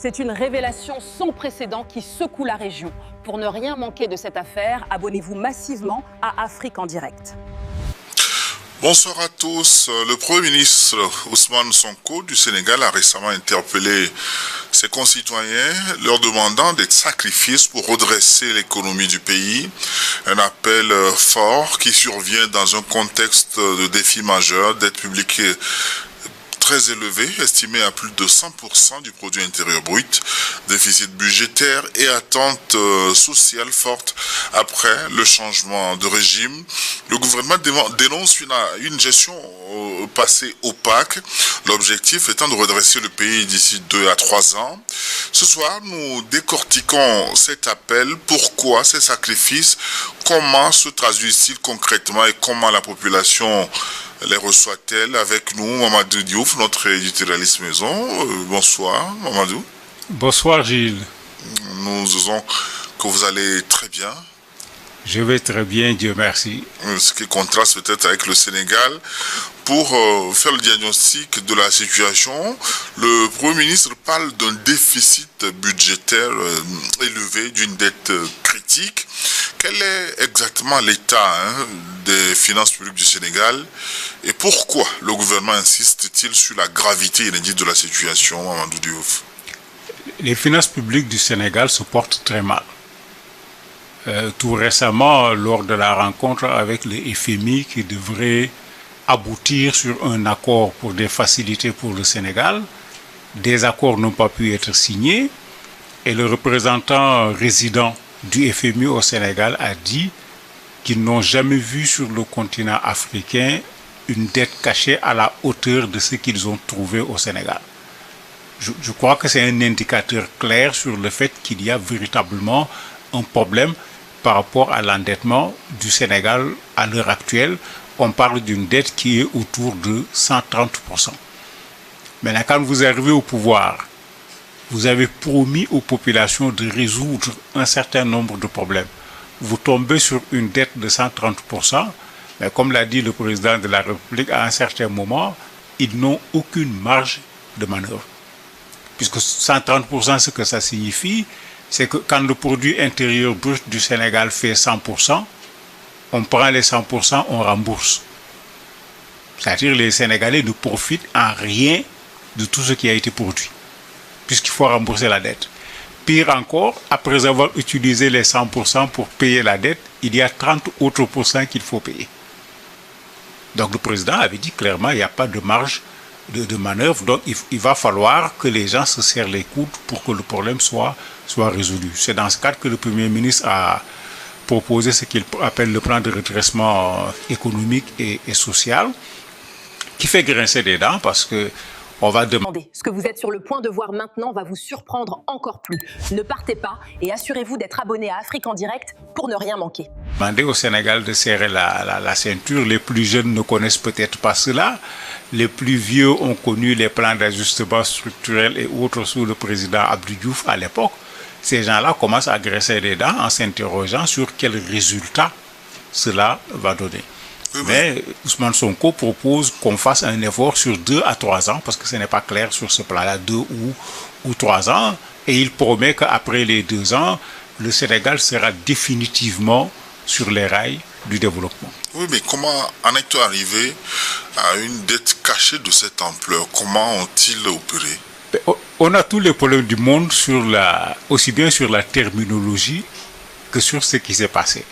C'est une révélation sans précédent qui secoue la région. Pour ne rien manquer de cette affaire, abonnez-vous massivement à Afrique en direct. Bonsoir à tous. Le Premier ministre Ousmane Sonko du Sénégal a récemment interpellé ses concitoyens, leur demandant des sacrifices pour redresser l'économie du pays. Un appel fort qui survient dans un contexte de défis majeurs, dette publique très élevé, estimé à plus de 100% du produit intérieur brut, déficit budgétaire et attente sociale forte après le changement de régime. Le gouvernement dénonce une gestion passée opaque, l'objectif étant de redresser le pays d'ici 2 à 3 ans. Ce soir, nous décortiquons cet appel, pourquoi ces sacrifices, comment se traduisent-ils concrètement et comment la population les reçoit-elle. Avec nous, Mamadou Diouf, notre éditorialiste maison. Bonsoir, Mamadou. Bonsoir, Gilles. Nous disons que vous allez très bien. Je vais très bien, Dieu merci. Ce qui contraste peut-être avec le Sénégal. Pour faire le diagnostic de la situation, le Premier ministre parle d'un déficit budgétaire élevé, d'une dette critique. Quel est exactement l'état des finances publiques du Sénégal et pourquoi le gouvernement insiste-t-il sur la gravité inédite de la situation, Mamadou Diouf? Les finances publiques du Sénégal se portent très mal. Tout récemment, lors de la rencontre avec le FMI qui devrait aboutir sur un accord pour des facilités pour le Sénégal, des accords n'ont pas pu être signés et le représentant résident du FMI au Sénégal a dit qu'ils n'ont jamais vu sur le continent africain une dette cachée à la hauteur de ce qu'ils ont trouvé au Sénégal. Je crois que c'est un indicateur clair sur le fait qu'il y a véritablement un problème par rapport à l'endettement du Sénégal à l'heure actuelle. On parle d'une dette qui est autour de 130%. Maintenant, quand vous arrivez au pouvoir, vous avez promis aux populations de résoudre un certain nombre de problèmes. Vous tombez sur une dette de 130%, mais comme l'a dit le président de la République, à un certain moment, ils n'ont aucune marge de manœuvre. Puisque 130%, ce que ça signifie, c'est que quand le produit intérieur brut du Sénégal fait 100%, on prend les 100%, on rembourse. C'est-à-dire les Sénégalais ne profitent en rien de tout ce qui a été produit, puisqu'il faut rembourser la dette. Pire encore, après avoir utilisé les 100% pour payer la dette, il y a 30 autres pourcents qu'il faut payer. Donc le président avait dit clairement qu'il n'y a pas de marge de manœuvre, donc il va falloir que les gens se serrent les coudes pour que le problème soit résolu. C'est dans ce cadre que le Premier ministre a proposé ce qu'il appelle le plan de redressement économique et social, qui fait grincer des dents parce que on va demander. Ce que vous êtes sur le point de voir maintenant va vous surprendre encore plus. Ne partez pas et assurez-vous d'être abonné à Afrique en direct pour ne rien manquer. Demandez au Sénégal de serrer la ceinture. Les plus jeunes ne connaissent peut-être pas cela. Les plus vieux ont connu les plans d'ajustement structurel et autres sous le président Abdou Diouf à l'époque. Ces gens-là commencent à graisser les dents en s'interrogeant sur quels résultats cela va donner. Mais Ousmane Sonko propose qu'on fasse un effort sur 2 à 3 ans, parce que ce n'est pas clair sur ce plan-là, 2 ou 3 ans, et il promet qu'après les 2 ans, le Sénégal sera définitivement sur les rails du développement. Oui, mais comment en est-on arrivé à une dette cachée de cette ampleur? Comment ont-ils opéré? On a tous les problèmes du monde, aussi bien sur la terminologie que sur ce qui s'est passé.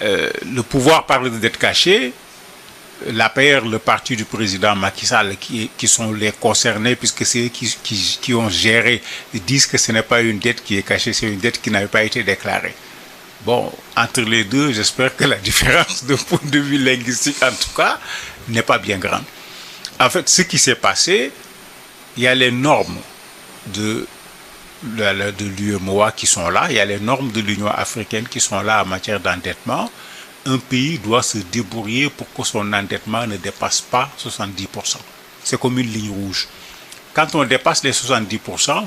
Le pouvoir parle de dette cachée. L'APR, le parti du président Macky Sall, qui sont les concernés, puisque c'est eux qui ont géré, disent que ce n'est pas une dette qui est cachée, c'est une dette qui n'avait pas été déclarée. Bon, entre les deux, j'espère que la différence de point de vue linguistique, en tout cas, n'est pas bien grande. En fait, ce qui s'est passé, il y a les normes de l'UEMOA qui sont là, il y a les normes de l'Union africaine qui sont là en matière d'endettement. Un pays doit se débrouiller pour que son endettement ne dépasse pas 70%. C'est comme une ligne rouge. Quand on dépasse les 70%,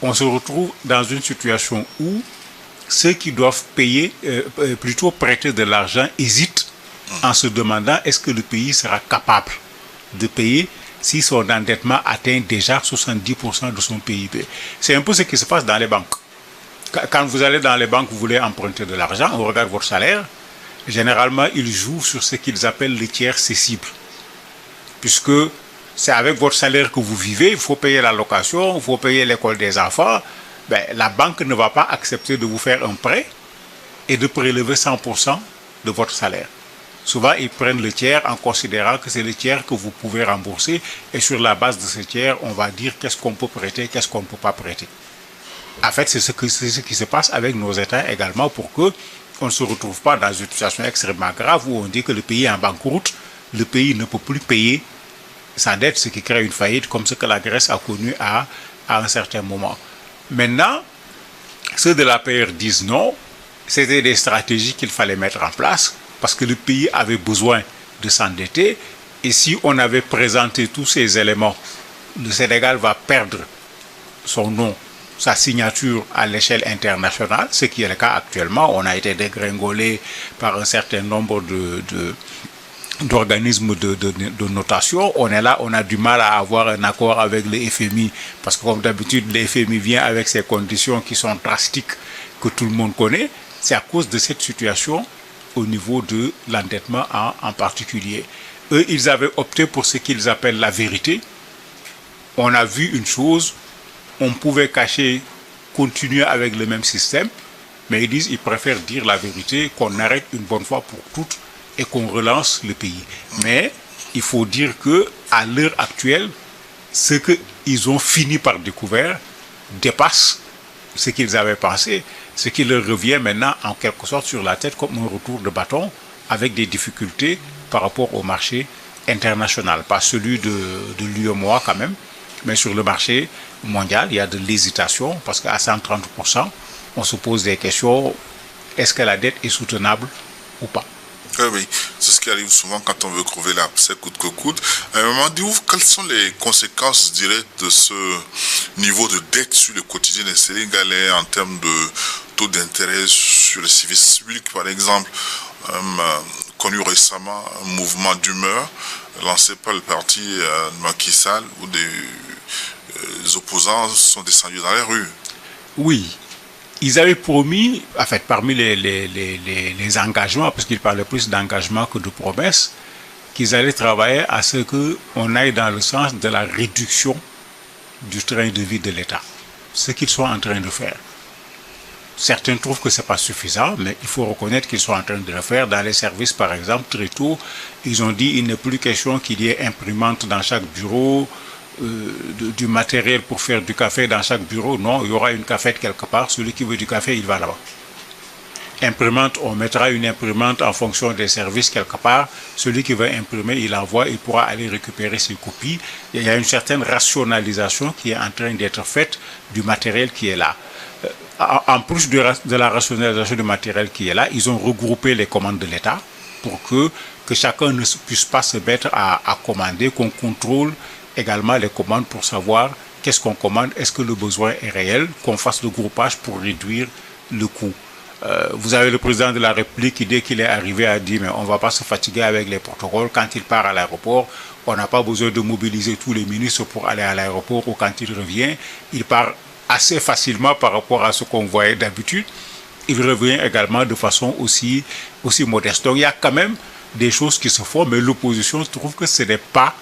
on se retrouve dans une situation où ceux qui doivent payer, plutôt prêter de l'argent, hésitent en se demandant est-ce que le pays sera capable de payer si son endettement atteint déjà 70% de son PIB. C'est un peu ce qui se passe dans les banques. Quand vous allez dans les banques, vous voulez emprunter de l'argent, on regarde votre salaire. Généralement, ils jouent sur ce qu'ils appellent le tiers cessible. Puisque c'est avec votre salaire que vous vivez, il faut payer la location, il faut payer l'école des enfants. Ben, la banque ne va pas accepter de vous faire un prêt et de prélever 100% de votre salaire. Souvent, ils prennent le tiers en considérant que c'est le tiers que vous pouvez rembourser. Et sur la base de ce tiers, on va dire qu'est-ce qu'on peut prêter, qu'est-ce qu'on ne peut pas prêter. En fait, c'est ce qui se passe avec nos États également pour qu'on ne se retrouve pas dans une situation extrêmement grave où on dit que le pays est en banqueroute, le pays ne peut plus payer sa dette, ce qui crée une faillite comme ce que la Grèce a connu à un certain moment. Maintenant, ceux de la PR disent non, c'était des stratégies qu'il fallait mettre en place parce que le pays avait besoin de s'endetter et si on avait présenté tous ces éléments, le Sénégal va perdre son nom, sa signature à l'échelle internationale, ce qui est le cas actuellement. On a été dégringolé par un certain nombre d'organismes de notation. On est là, on a du mal à avoir un accord avec le FMI parce que comme d'habitude, le FMI vient avec ces conditions qui sont drastiques que tout le monde connaît. C'est à cause de cette situation au niveau de l'endettement en particulier. Eux, ils avaient opté pour ce qu'ils appellent la vérité. On a vu une chose, on pouvait cacher, continuer avec le même système, mais ils disent qu'ils préfèrent dire la vérité, qu'on arrête une bonne fois pour toutes et qu'on relance le pays. Mais il faut dire qu'à l'heure actuelle, ce qu'ils ont fini par découvrir dépasse ce qu'ils avaient pensé, ce qui leur revient maintenant en quelque sorte sur la tête comme un retour de bâton avec des difficultés par rapport au marché international, pas celui de l'UEMOA quand même, mais sur le marché mondial, il y a de l'hésitation parce qu'à 130%, on se pose des questions, est-ce que la dette est soutenable ou pas? Oui, c'est ce qui arrive souvent quand on veut crever l'abcès coûte que coûte. À un moment, dites-vous, quelles sont les conséquences directes de ce niveau de dette sur le quotidien des Sénégalais en termes de taux d'intérêt sur les services publics, par exemple, connu récemment un mouvement d'humeur lancé par le parti Macky Sall où des opposants sont descendus dans les rues. Oui. Ils avaient promis, en fait, parmi les engagements, parce qu'ils parlaient plus d'engagement que de promesses, qu'ils allaient travailler à ce qu'on aille dans le sens de la réduction du train de vie de l'État. Ce qu'ils sont en train de faire. Certains trouvent que ce n'est pas suffisant, mais il faut reconnaître qu'ils sont en train de le faire. Dans les services, par exemple, très tôt, ils ont dit qu'il n'est plus question qu'il y ait imprimante dans chaque bureau, du matériel pour faire du café dans chaque bureau. Non, il y aura une cafette quelque part. Celui qui veut du café, il va là-bas. Imprimante, on mettra une imprimante en fonction des services quelque part. Celui qui veut imprimer, il envoie, il pourra aller récupérer ses copies. Il y a une certaine rationalisation qui est en train d'être faite du matériel qui est là. En plus de la rationalisation du matériel qui est là, ils ont regroupé les commandes de l'État pour que chacun ne puisse pas se mettre à commander, qu'on contrôle également les commandes pour savoir qu'est-ce qu'on commande, est-ce que le besoin est réel, qu'on fasse le groupage pour réduire le coût. Vous avez le président de la République qui, dès qu'il est arrivé, a dit mais on ne va pas se fatiguer avec les protocoles. Quand il part à l'aéroport, on n'a pas besoin de mobiliser tous les ministres pour aller à l'aéroport ou quand il revient, il part assez facilement par rapport à ce qu'on voyait d'habitude. Il revient également de façon aussi modeste. Donc il y a quand même des choses qui se font, mais l'opposition trouve que ce n'est pas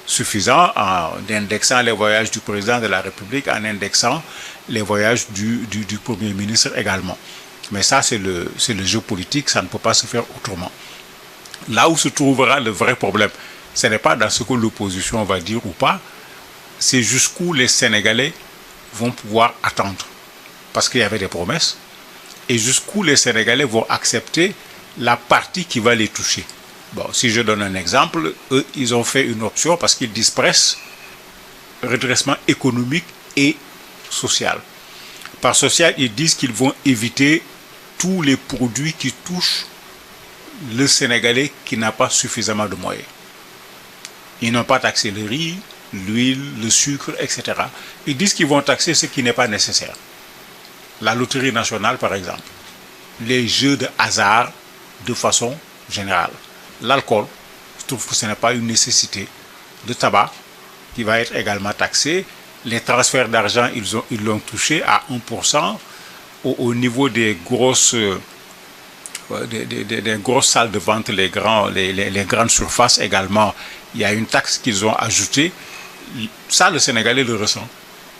suffisant en indexant les voyages du président de la République, en indexant les voyages du Premier ministre également. Mais ça, c'est le jeu politique, ça ne peut pas se faire autrement. Là où se trouvera le vrai problème, ce n'est pas dans ce que l'opposition va dire ou pas, c'est jusqu'où les Sénégalais vont pouvoir attendre. Parce qu'il y avait des promesses, et jusqu'où les Sénégalais vont accepter la partie qui va les toucher. Bon, si je donne un exemple, eux, ils ont fait une option parce qu'ils disent presque redressement économique et social. Par social, ils disent qu'ils vont éviter tous les produits qui touchent le Sénégalais qui n'a pas suffisamment de moyens. Ils n'ont pas taxé le riz, l'huile, le sucre, etc. Ils disent qu'ils vont taxer ce qui n'est pas nécessaire. La loterie nationale, par exemple. Les jeux de hasard de façon générale. L'alcool, je trouve que ce n'est pas une nécessité. Le tabac, qui va être également taxé. Les transferts d'argent, ils l'ont touché à 1%. Au niveau des grosses salles de vente, les grandes surfaces également, il y a une taxe qu'ils ont ajoutée. Ça, le Sénégalais le ressent.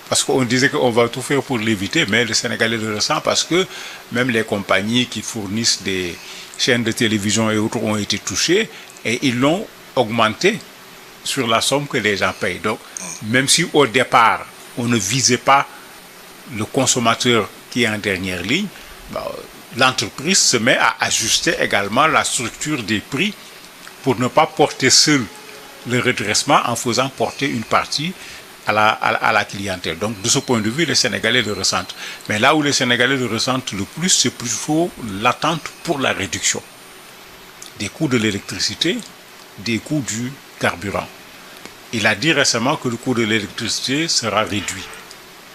Parce qu'on disait qu'on va tout faire pour l'éviter, mais le Sénégalais le ressent parce que même les compagnies qui fournissent des chaînes de télévision et autres ont été touchées et ils l'ont augmenté sur la somme que les gens payent. Donc, même si au départ, on ne visait pas le consommateur qui est en dernière ligne, l'entreprise se met à ajuster également la structure des prix pour ne pas porter seul le redressement en faisant porter une partie à la clientèle. Donc, de ce point de vue, les Sénégalais le ressentent. Mais là où les Sénégalais le ressentent le plus, c'est plutôt l'attente pour la réduction des coûts de l'électricité, des coûts du carburant. Il a dit récemment que le coût de l'électricité sera réduit.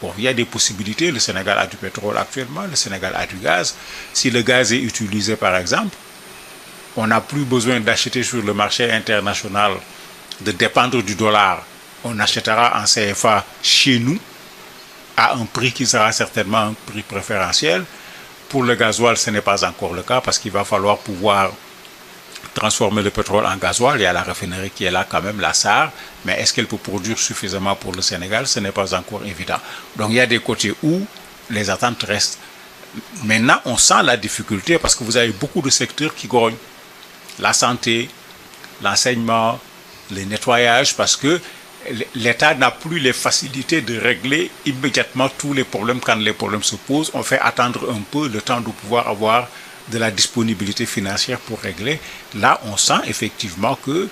Bon, il y a des possibilités. Le Sénégal a du pétrole actuellement, le Sénégal a du gaz. Si le gaz est utilisé, par exemple, on n'a plus besoin d'acheter sur le marché international, de dépendre du dollar. On achètera en CFA chez nous à un prix qui sera certainement un prix préférentiel. Pour le gasoil, ce n'est pas encore le cas parce qu'il va falloir pouvoir transformer le pétrole en gasoil. Il y a la raffinerie qui est là quand même, la SAR. Mais est-ce qu'elle peut produire suffisamment pour le Sénégal? Ce n'est pas encore évident. Donc il y a des côtés où les attentes restent. Maintenant, on sent la difficulté parce que vous avez beaucoup de secteurs qui grognent. La santé, l'enseignement, le nettoyage, parce que l'État n'a plus les facilités de régler immédiatement tous les problèmes quand les problèmes se posent. On fait attendre un peu le temps de pouvoir avoir de la disponibilité financière pour régler. Là, on sent effectivement que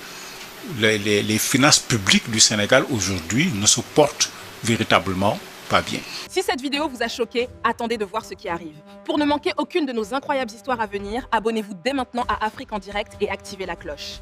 les finances publiques du Sénégal aujourd'hui ne se portent véritablement pas bien. Si cette vidéo vous a choqué, attendez de voir ce qui arrive. Pour ne manquer aucune de nos incroyables histoires à venir, abonnez-vous dès maintenant à Afrique en direct et activez la cloche.